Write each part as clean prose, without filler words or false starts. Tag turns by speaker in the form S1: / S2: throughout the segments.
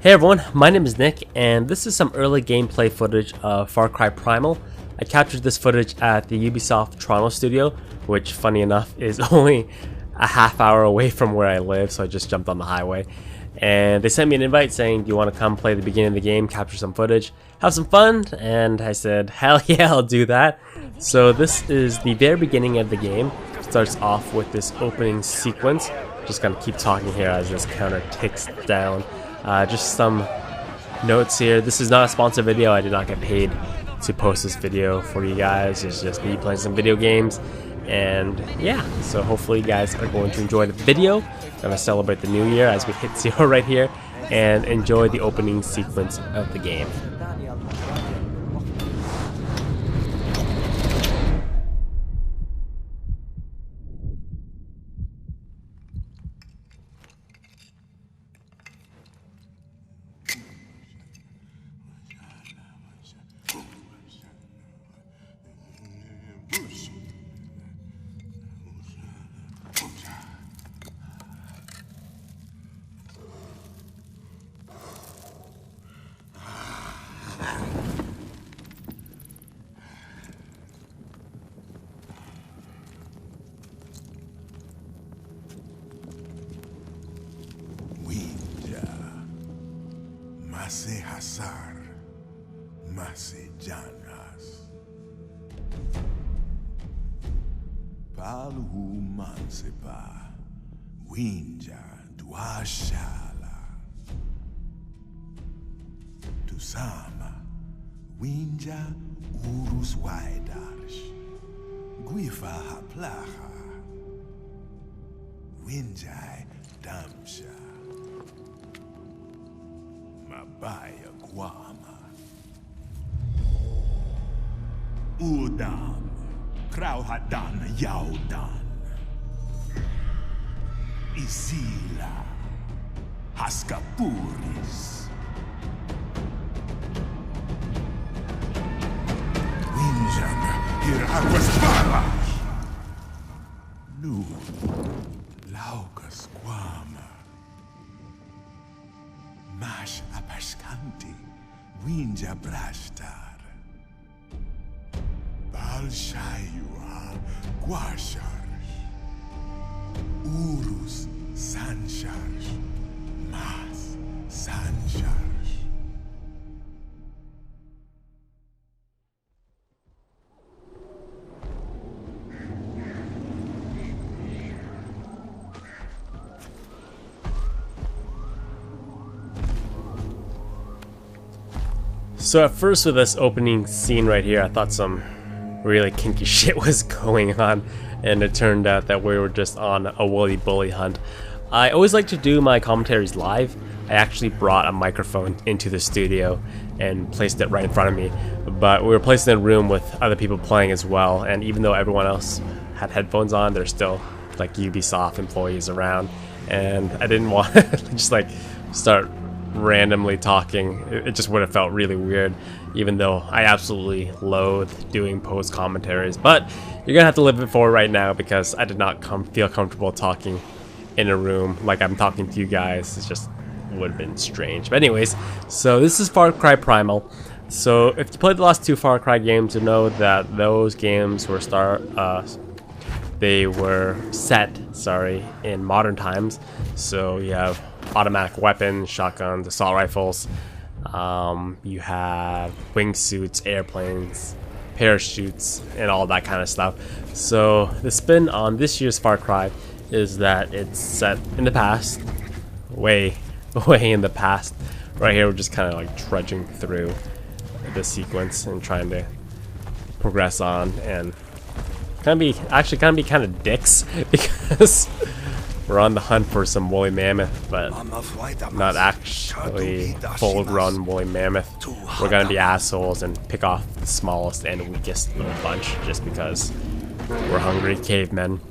S1: Hey everyone, my name is Nick, and this is some early gameplay footage of Far Cry Primal. I captured this footage at the Ubisoft Toronto studio, which funny enough is only a half hour away from where I live, so I just jumped on the highway. And they sent me an invite saying, do you want to come play the beginning of the game, capture some footage, have some fun? And I said, hell yeah, I'll do that. So this is the very beginning of the game. It starts off with this opening sequence. Just gonna keep talking here as this counter ticks down. Just some notes here. This is not a sponsored video. I did not get paid to post this video for you guys. It's just me playing some video games. And yeah, so hopefully you guys are going to enjoy the video. Gonna celebrate the new year as we hit 0 right here and enjoy the opening sequence of the game.
S2: Masih hasar, masih janas. Palu mansepa, winja duashala. Tusama, winja urus waidarsh. Guifa haplaha, winjai damsha. Mabaya Guama Udam Krauhadan Yaudan Isila Haskapuris Winjan Hiraguasparash Nu Laukas Guama Mash Apashkanti, Winja Brashtar, Balshayua, Guasharsh, Urus Sansharsh, Mas Sansharsh.
S1: So at first with this opening scene right here, I thought some really kinky shit was going on, and it turned out that we were just on a woolly bully hunt. I always like to do my commentaries live. I actually brought a microphone into the studio and placed it right in front of me, but we were placed in a room with other people playing as well, and even though everyone else had headphones on, there's still like Ubisoft employees around, and I didn't want to just like start randomly talking. It just would have felt really weird, even though I absolutely loathe doing post commentaries. But you're gonna have to live it for right now because I did not feel comfortable talking in a room like I'm talking to you guys. It just would have been strange. But anyways, so this is Far Cry Primal. So if you played the last 2 Far Cry games, you know that those games were set in modern times. So you have automatic weapons, shotguns, assault rifles, you have wingsuits, airplanes, parachutes, and all that kind of stuff. So the spin on this year's Far Cry is that it's set in the past, way in the past. Right here we're just kind of like trudging through the sequence and trying to progress on, and kind of dicks because we're on the hunt for some woolly mammoth, but not actually full-grown woolly mammoth. We're gonna be assholes and pick off the smallest and weakest little bunch just because we're hungry cavemen.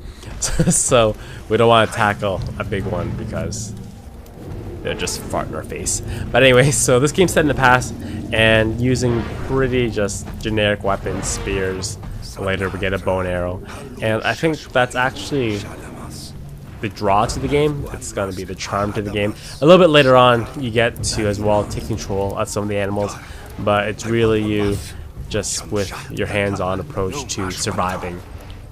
S1: So we don't want to tackle a big one because they'll just fart in our face. But anyway, so this game's set in the past and using pretty just generic weapons, spears. Later we get a bow and arrow, and I think that's actually the draw to the game. It's going to be the charm to the game. A little bit later on, you get to as well take control of some of the animals, but it's really you just with your hands-on approach to surviving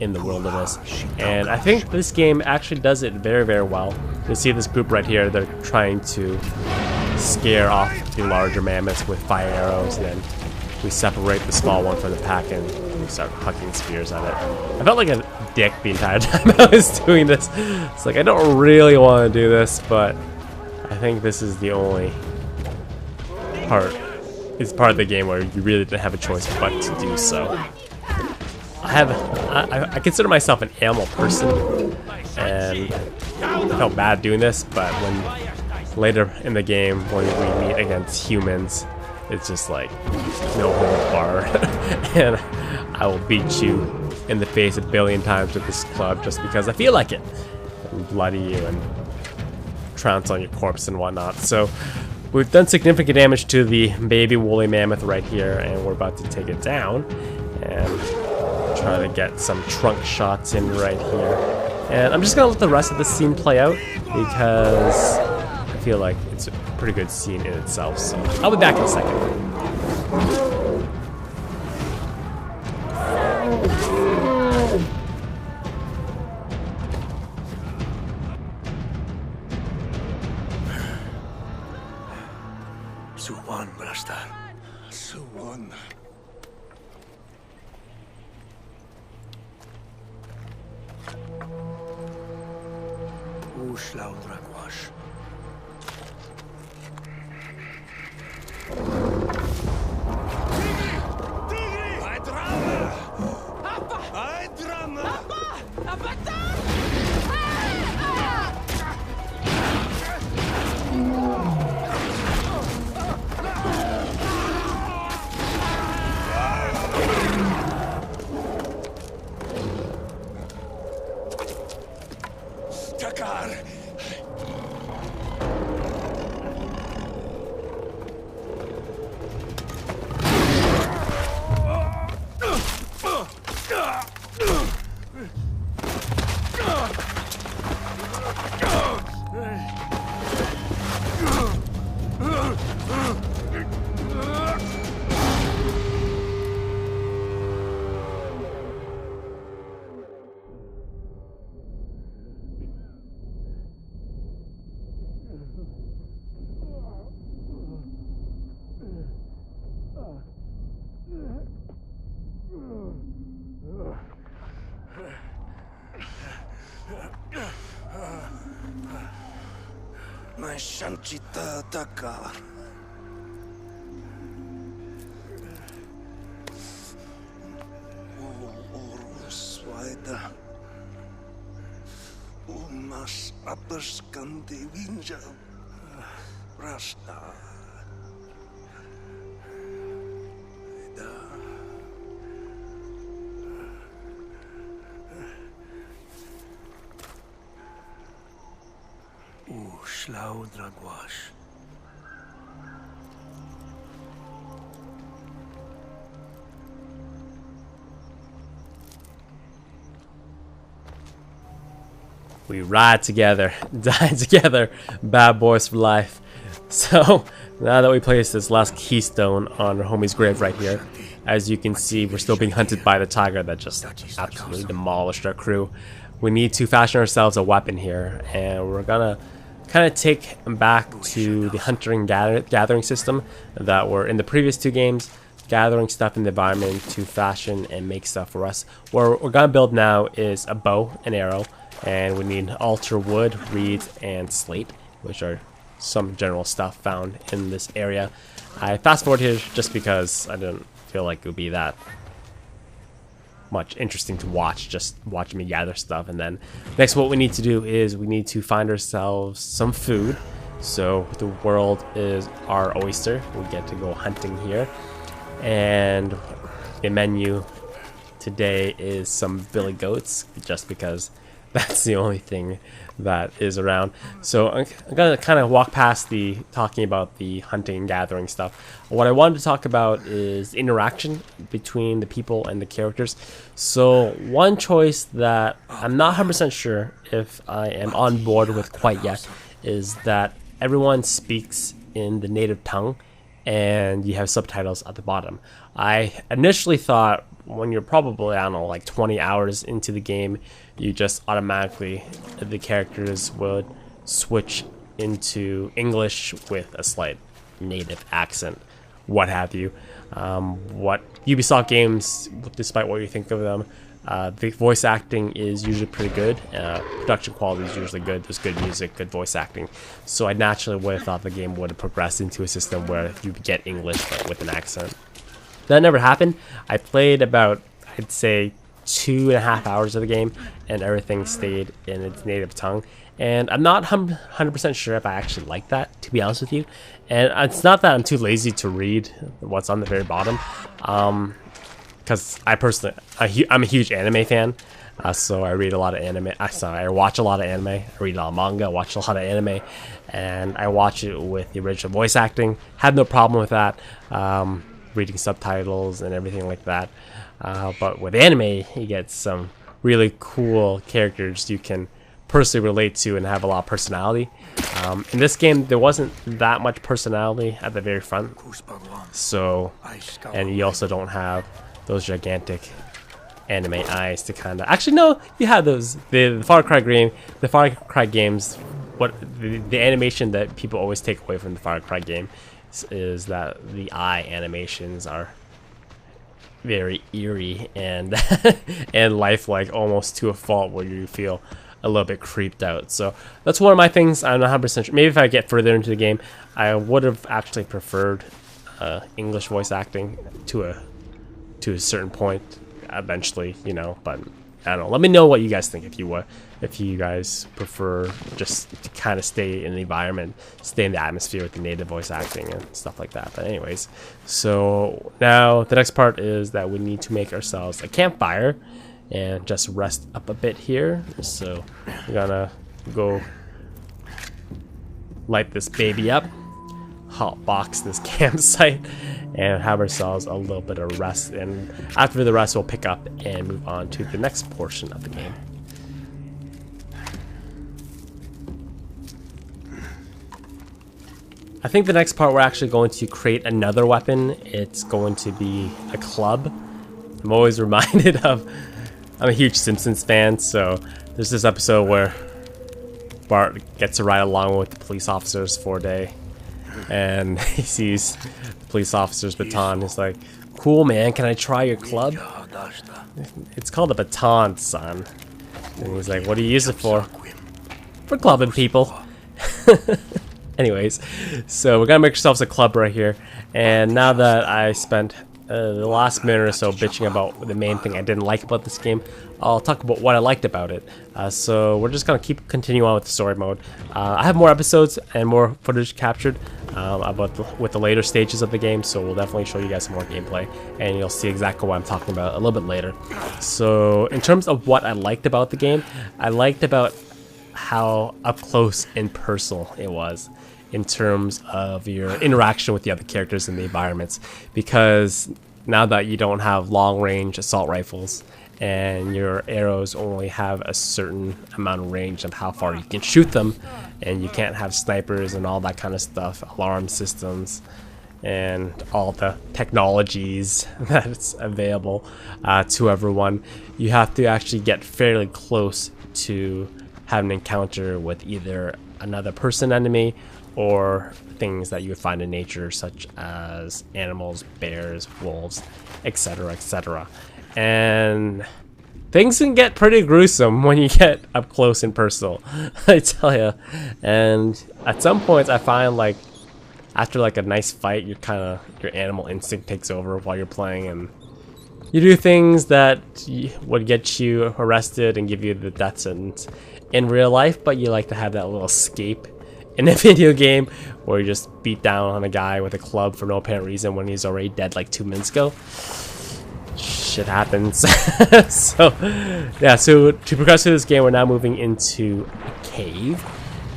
S1: in the wilderness. And I think this game actually does it very, very well. You see this group right here, they're trying to scare off the larger mammoths with fire arrows, and then we separate the small one from the pack and we start hucking spears at it. I felt like a dick the entire time I was doing this. It's like, I don't really want to do this, but I think this is the only part. It's part of the game where you really didn't have a choice but to do so. I consider myself an animal person, and I felt bad doing this, but when later in the game when we meet against humans, it's just like no holds barred, and I will beat you in the face a billion times with this club just because I feel like it, and bloody you and trounce on your corpse and whatnot. So we've done significant damage to the baby woolly mammoth right here, and we're about to take it down and try to get some trunk shots in right here. And I'm just gonna let the rest of the scene play out because I feel like it's a pretty good scene in itself. So I'll be back in a second.
S2: Suwan, Brastar. Suwan. Uślaudragłaś. Takar! Shanchita Takar. Uruswaida. Umas apaskandi winja. Rasta. Uślaudragłaś.
S1: We ride together, die together, bad boys for life. So now that we placed this last keystone on our homie's grave right here, as you can see, we're still being hunted by the tiger that just absolutely demolished our crew. We need to fashion ourselves a weapon here, and we're gonna kind of take back to the hunting gathering system that were in the previous two games, gathering stuff in the environment to fashion and make stuff for us. What we're gonna build now is a bow and arrow, and we need altar wood, reeds, and slate, which are some general stuff found in this area. I fast forward here just because I didn't feel like it would be that much interesting to watch, just watching me gather stuff. And then next what we need to do is we need to find ourselves some food. So the world is our oyster. We get to go hunting here, and the menu today is some billy goats, just because That's the only thing that is around. So I'm gonna kind of walk past the talking about the hunting and gathering stuff. What I wanted to talk about is interaction between the people and the characters. So one choice that I'm not 100% sure if I am on board with quite yet is that everyone speaks in the native tongue and you have subtitles at the bottom. I initially thought when you're probably, I don't know, like 20 hours into the game, you just automatically, the characters would switch into English with a slight native accent, what have you. What Ubisoft games, despite what you think of them, the voice acting is usually pretty good. Production quality is usually good. There's good music, good voice acting. So I naturally would have thought the game would have progressed into a system where you get English but with an accent. That never happened. I played about, I'd say, 2.5 hours of the game, and everything stayed in its native tongue. And I'm not 100% sure if I actually like that, to be honest with you. And it's not that I'm too lazy to read what's on the very bottom, because I'm a huge anime fan. So I read a lot of anime. I watch a lot of anime. I read a lot of manga. I watch a lot of anime, and I watch it with the original voice acting. Had no problem with that. Reading subtitles and everything like that. But with anime, you get some really cool characters you can personally relate to and have a lot of personality. In this game, there wasn't that much personality at the very front. So, and you also don't have those gigantic anime eyes to kind of... Actually, no, you have those. The Far Cry games, what the animation that people always take away from the Far Cry game is that the eye animations are very eerie and and lifelike, almost to a fault where you feel a little bit creeped out. So that's one of my things. I'm not 100% sure. Maybe if I get further into the game, I would have actually preferred English voice acting to a certain point eventually, you know. But I don't know. Let me know what you guys think if you guys prefer just to kind of stay in the environment, stay in the atmosphere with the native voice acting and stuff like that. But anyways, so now the next part is that we need to make ourselves a campfire and just rest up a bit here. So we're gonna go light this baby up, hotbox this campsite, and have ourselves a little bit of rest. And after the rest, we'll pick up and move on to the next portion of the game. I think the next part we're actually going to create another weapon. It's going to be a club. I'm always reminded of, I'm a huge Simpsons fan, so there's this episode where Bart gets to ride along with the police officers for a day, and he sees the police officer's baton. He's like, "Cool, man, can I try your club?" It's called a baton, son. And he's like, "What do you use it for?" "For clubbing people." Anyways, so we're gonna make ourselves a club right here. And now that I spent the last minute or so bitching about the main thing I didn't like about this game, I'll talk about what I liked about it. So we're just gonna continue on with the story mode. I have more episodes and more footage captured with the later stages of the game, so we'll definitely show you guys some more gameplay, and you'll see exactly what I'm talking about a little bit later. So in terms of what I liked about the game, I liked about how up close and personal it was in terms of your interaction with the other characters in the environments, because now that you don't have long range assault rifles and your arrows only have a certain amount of range of how far you can shoot them, and you can't have snipers and all that kind of stuff, alarm systems and all the technologies that's available to everyone, you have to actually get fairly close to have an encounter with either another person enemy or things that you would find in nature, such as animals, bears, wolves, etc., etc. And things can get pretty gruesome when you get up close and personal, I tell you. And at some points, I find like after like a nice fight, your animal instinct takes over while you're playing, and you do things that would get you arrested and give you the death sentence in real life, but you like to have that little escape in a video game where you just beat down on a guy with a club for no apparent reason when he's already dead like 2 minutes ago. shit happens. So yeah, so to progress through this game, we're now moving into a cave,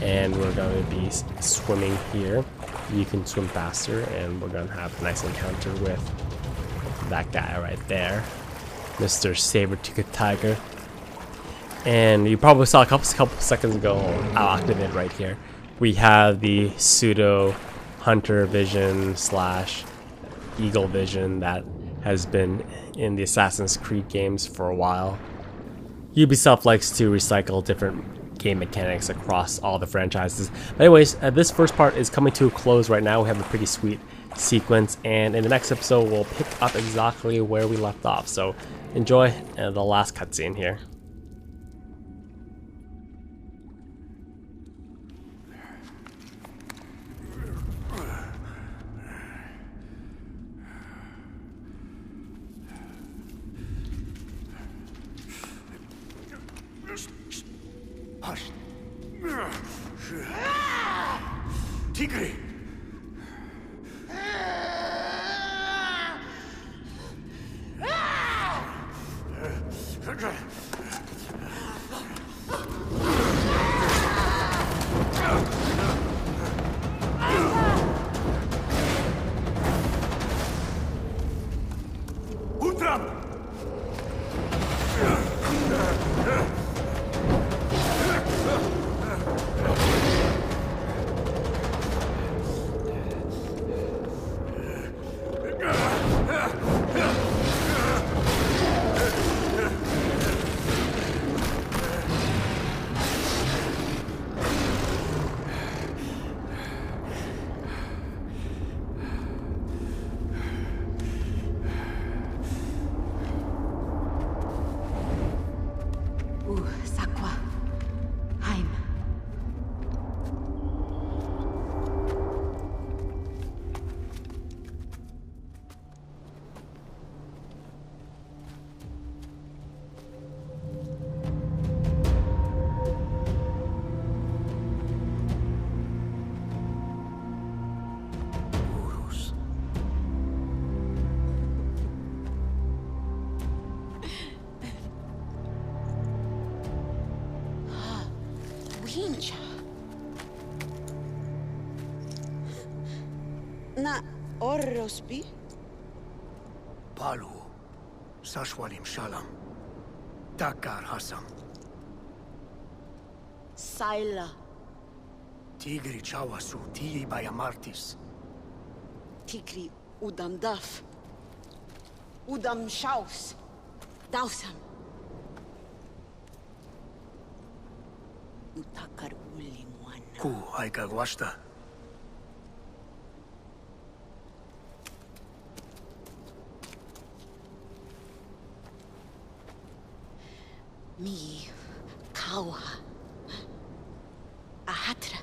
S1: and we're going to be swimming here. You can swim faster, and we're going to have a nice encounter with that guy right there, Mr. Saber-Toothed Tiger. And you probably saw a couple seconds ago, I'll activate right here. We have the pseudo hunter vision / eagle vision that has been in the Assassin's Creed games for a while. Ubisoft likes to recycle different game mechanics across all the franchises. But anyways, this first part is coming to a close right now. We have a pretty sweet sequence, and in the next episode we'll pick up exactly where we left off. So enjoy the last cutscene here.
S2: Hush. Tigri. Utram.
S3: Sakwa. Heim.
S2: Urus.
S3: Wincha. Na Orrosby?
S2: Palu. Sashwalim Shalam. Dakar Hasam.
S3: Saila.
S2: Tigri Chawasu. Tii Bayamartis.
S3: Tigri Udam Daf. Udam Shaus. Dausam. Utakar Uli Mwana.
S2: Ku Aika Gwashta.
S3: Mi Kawa. Ahatra.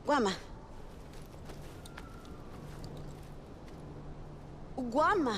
S3: Guama. Guama.